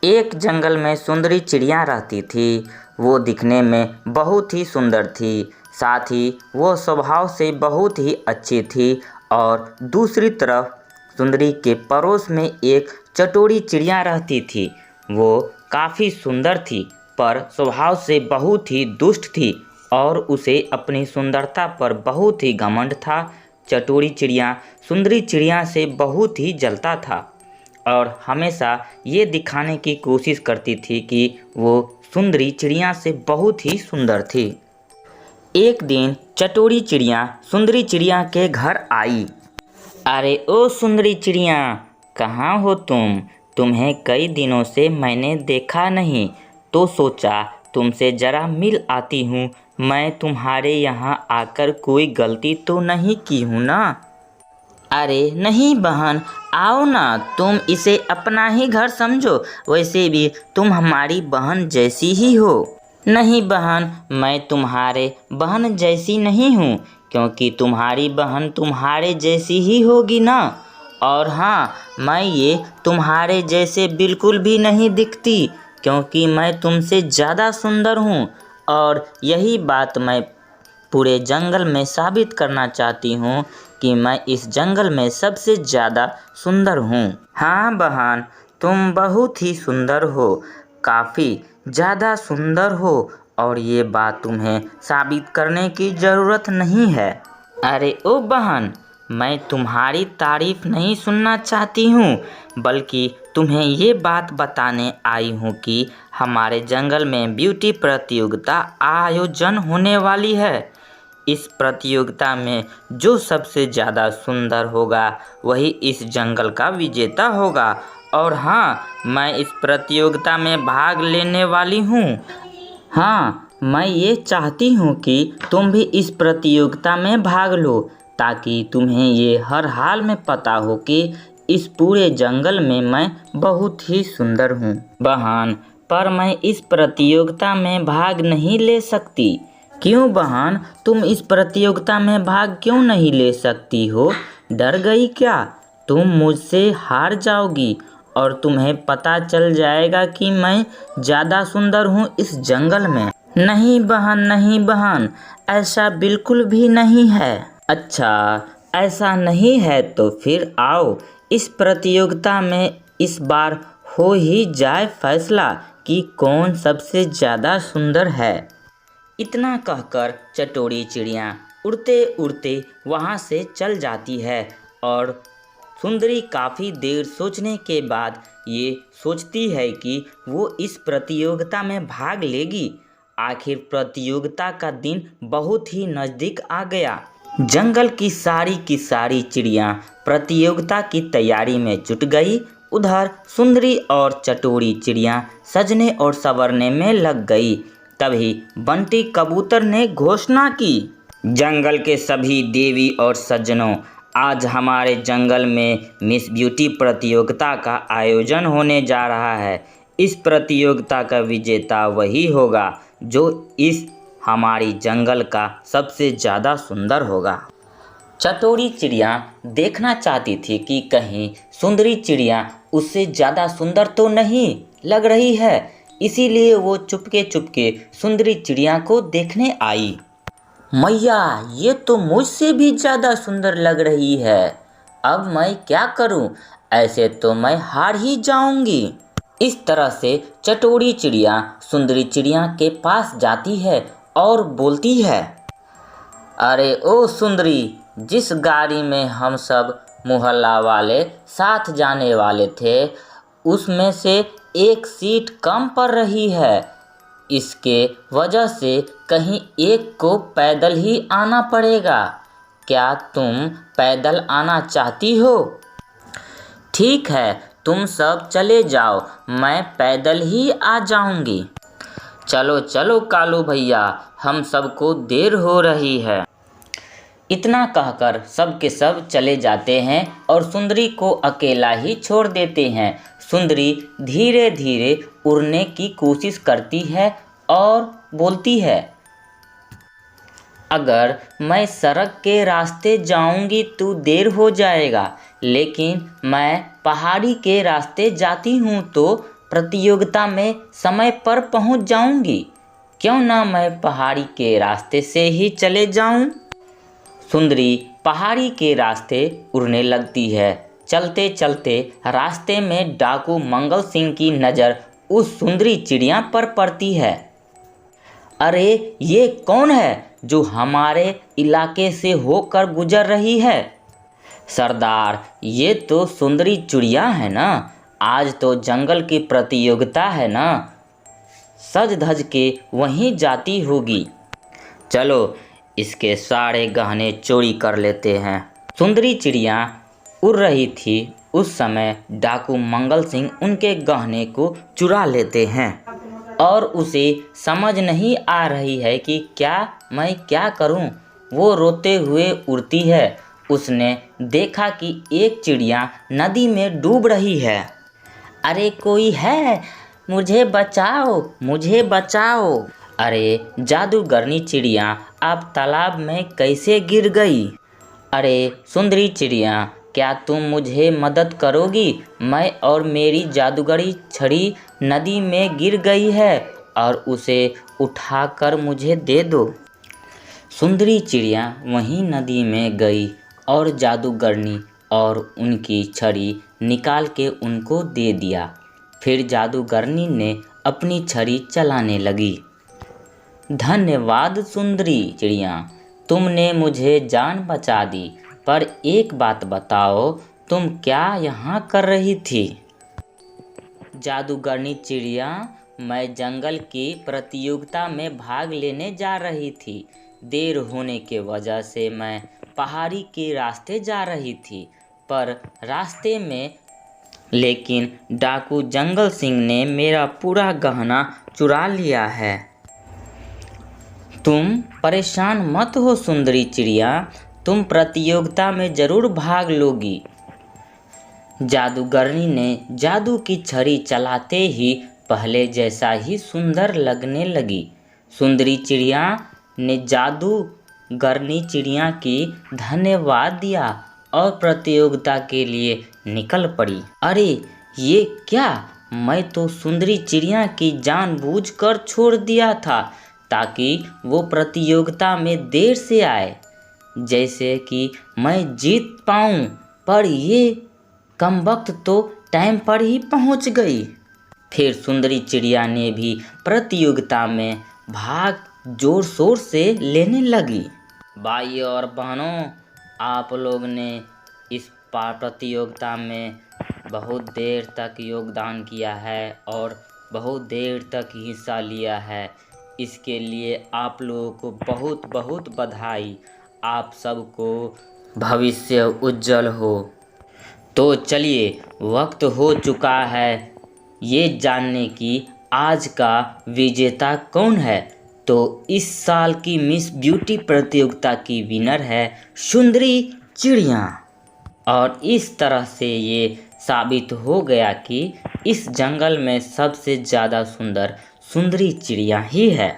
एक जंगल में सुंदरी चिड़िया रहती थी। वो दिखने में बहुत ही सुंदर थी, साथ ही वो स्वभाव से बहुत ही अच्छी थी। और दूसरी तरफ सुंदरी के पड़ोस में एक चटोरी चिड़िया रहती थी। वो काफ़ी सुंदर थी पर स्वभाव से बहुत ही दुष्ट थी और उसे अपनी सुंदरता पर बहुत ही घमंड था। चटोरी चिड़िया सुंदरी चिड़िया से बहुत ही जलता था और हमेशा ये दिखाने की कोशिश करती थी कि वो सुंदरी चिड़िया से बहुत ही सुंदर थी। एक दिन चटोरी चिड़िया सुंदरी चिड़िया के घर आई। अरे ओ सुंदरी चिड़िया, कहाँ हो तुम? तुम्हें कई दिनों से मैंने देखा नहीं, तो सोचा तुमसे ज़रा मिल आती हूँ। मैं तुम्हारे यहाँ आकर कोई गलती तो नहीं की हूँ ना? अरे नहीं बहन, आओ ना, तुम इसे अपना ही घर समझो। वैसे भी तुम हमारी बहन जैसी ही हो। नहीं बहन, मैं तुम्हारे बहन जैसी नहीं हूँ, क्योंकि तुम्हारी बहन तुम्हारे जैसी ही होगी ना। और हाँ, मैं ये तुम्हारे जैसे बिल्कुल भी नहीं दिखती, क्योंकि मैं तुमसे ज़्यादा सुंदर हूँ। और यही बात मैं पूरे जंगल में साबित करना चाहती हूँ कि मैं इस जंगल में सबसे ज़्यादा सुंदर हूँ। हाँ बहन, तुम बहुत ही सुंदर हो, काफ़ी ज़्यादा सुंदर हो, और ये बात तुम्हें साबित करने की ज़रूरत नहीं है। अरे ओ बहन, मैं तुम्हारी तारीफ नहीं सुनना चाहती हूँ, बल्कि तुम्हें ये बात बताने आई हूँ कि हमारे जंगल में ब्यूटी प्रतियोगिता आयोजन होने वाली है। इस प्रतियोगिता में जो सबसे ज़्यादा सुंदर होगा वही इस जंगल का विजेता होगा। और हाँ, मैं इस प्रतियोगिता में भाग लेने वाली हूँ। हाँ, मैं ये चाहती हूँ कि तुम भी इस प्रतियोगिता में भाग लो, ताकि तुम्हें ये हर हाल में पता हो कि इस पूरे जंगल में मैं बहुत ही सुंदर हूँ। बहन, पर मैं इस प्रतियोगिता में भाग नहीं ले सकती। क्यों बहन, तुम इस प्रतियोगिता में भाग क्यों नहीं ले सकती हो? डर गई क्या? तुम मुझसे हार जाओगी और तुम्हें पता चल जाएगा कि मैं ज़्यादा सुंदर हूँ इस जंगल में। नहीं बहन, नहीं बहन, ऐसा बिल्कुल भी नहीं है। अच्छा, ऐसा नहीं है तो फिर आओ, इस प्रतियोगिता में इस बार हो ही जाए फैसला कि कौन सबसे ज़्यादा सुंदर है। इतना कहकर चटोरी चिड़िया उड़ते उड़ते वहाँ से चल जाती है और सुंदरी काफ़ी देर सोचने के बाद ये सोचती है कि वो इस प्रतियोगिता में भाग लेगी। आखिर प्रतियोगिता का दिन बहुत ही नज़दीक आ गया। जंगल की सारी चिड़ियाँ प्रतियोगिता की तैयारी में जुट गई। उधर सुंदरी और चटोरी चिड़िया सजने और संवरने में लग गई। तभी बंटी कबूतर ने घोषणा की, जंगल के सभी देवी और सज्जनों, आज हमारे जंगल में मिस ब्यूटी प्रतियोगिता का आयोजन होने जा रहा है। इस प्रतियोगिता का विजेता वही होगा जो इस हमारी जंगल का सबसे ज़्यादा सुंदर होगा। चटोरी चिड़िया देखना चाहती थी कि कहीं सुंदरी चिड़िया उससे ज़्यादा सुंदर तो नहीं लग रही है, इसीलिए वो चुपके चुपके सुंदरी चिड़िया को देखने आई। मैया, ये तो मुझसे भी ज़्यादा सुंदर लग रही है। अब मैं क्या करूं? ऐसे तो मैं हार ही जाऊंगी। इस तरह से चटोरी चिड़िया सुंदरी चिड़िया के पास जाती है और बोलती है, अरे ओ सुंदरी, जिस गाड़ी में हम सब मोहल्ला वाले साथ जाने वाले थे, उसमें से एक सीट कम पड़ रही है। इसके वजह से कहीं एक को पैदल ही आना पड़ेगा। क्या तुम पैदल आना चाहती हो? ठीक है, तुम सब चले जाओ, मैं पैदल ही आ जाऊंगी। चलो चलो कालू भैया, हम सबको देर हो रही है। इतना कहकर सब के सब चले जाते हैं और सुंदरी को अकेला ही छोड़ देते हैं। सुंदरी धीरे धीरे उड़ने की कोशिश करती है और बोलती है, अगर मैं सड़क के रास्ते जाऊंगी तो देर हो जाएगा, लेकिन मैं पहाड़ी के रास्ते जाती हूँ तो प्रतियोगिता में समय पर पहुंच जाऊंगी। क्यों ना मैं पहाड़ी के रास्ते से ही चले जाऊं। सुंदरी पहाड़ी के रास्ते उड़ने लगती है। चलते चलते रास्ते में डाकू मंगल सिंह की नज़र उस सुंदरी चिड़िया पर पड़ती है। अरे ये कौन है जो हमारे इलाके से होकर गुजर रही है। सरदार, ये तो सुंदरी चिड़िया है ना। आज तो जंगल की प्रतियोगिता है ना, सज धज के वहीं जाती होगी। चलो इसके सारे गहने चोरी कर लेते हैं। सुंदरी चिड़िया उड़ रही थी। उस समय डाकू मंगल सिंह उनके गहने को चुरा लेते हैं और उसे समझ नहीं आ रही है कि मैं क्या करूं। वो रोते हुए उड़ती है। उसने देखा कि एक चिड़िया नदी में डूब रही है। अरे कोई है, मुझे बचाओ, मुझे बचाओ। अरे जादूगरनी चिड़िया अब तालाब में कैसे गिर गई। अरे सुंदरी चिड़िया, क्या तुम मुझे मदद करोगी। मैं और मेरी जादूगरी छड़ी नदी में गिर गई है और उसे उठाकर मुझे दे दो। सुंदरी चिड़िया वहीं नदी में गई और जादूगरनी और उनकी छड़ी निकाल के उनको दे दिया। फिर जादूगरनी ने अपनी छड़ी चलाने लगी। धन्यवाद सुंदरी चिड़िया, तुमने मुझे जान बचा दी। पर एक बात बताओ, तुम क्या यहाँ कर रही थी। जादूगरनी चिड़िया, मैं जंगल की प्रतियोगिता में भाग लेने जा रही थी। देर होने के वजह से मैं पहाड़ी के रास्ते जा रही थी, पर रास्ते में लेकिन डाकू जंगल सिंह ने मेरा पूरा गहना चुरा लिया है। तुम परेशान मत हो सुंदरी चिड़िया, तुम प्रतियोगिता में ज़रूर भाग लोगी। जादूगरनी ने जादू की छड़ी चलाते ही पहले जैसा ही सुंदर लगने लगी। सुंदरी चिड़िया ने जादूगरनी चिड़िया की धन्यवाद दिया और प्रतियोगिता के लिए निकल पड़ी। अरे ये क्या, मैं तो सुंदरी चिड़िया की जानबूझकर छोड़ दिया था ताकि वो प्रतियोगिता में देर से आए, जैसे कि मैं जीत पाऊँ। पर ये कमबख्त तो टाइम पर ही पहुंच गई। फिर सुंदरी चिड़िया ने भी प्रतियोगिता में भाग जोर शोर से लेने लगी। भाइयों और बहनों, आप लोग ने इस प्रतियोगिता में बहुत देर तक योगदान किया है और बहुत देर तक हिस्सा लिया है। इसके लिए आप लोगों को बहुत बहुत बधाई। आप सबको भविष्य उज्जवल हो। तो चलिए, वक्त हो चुका है ये जानने की आज का विजेता कौन है। तो इस साल की मिस ब्यूटी प्रतियोगिता की विनर है सुंदरी चिड़िया। और इस तरह से ये साबित हो गया कि इस जंगल में सबसे ज़्यादा सुंदर सुंदरी चिड़िया ही है।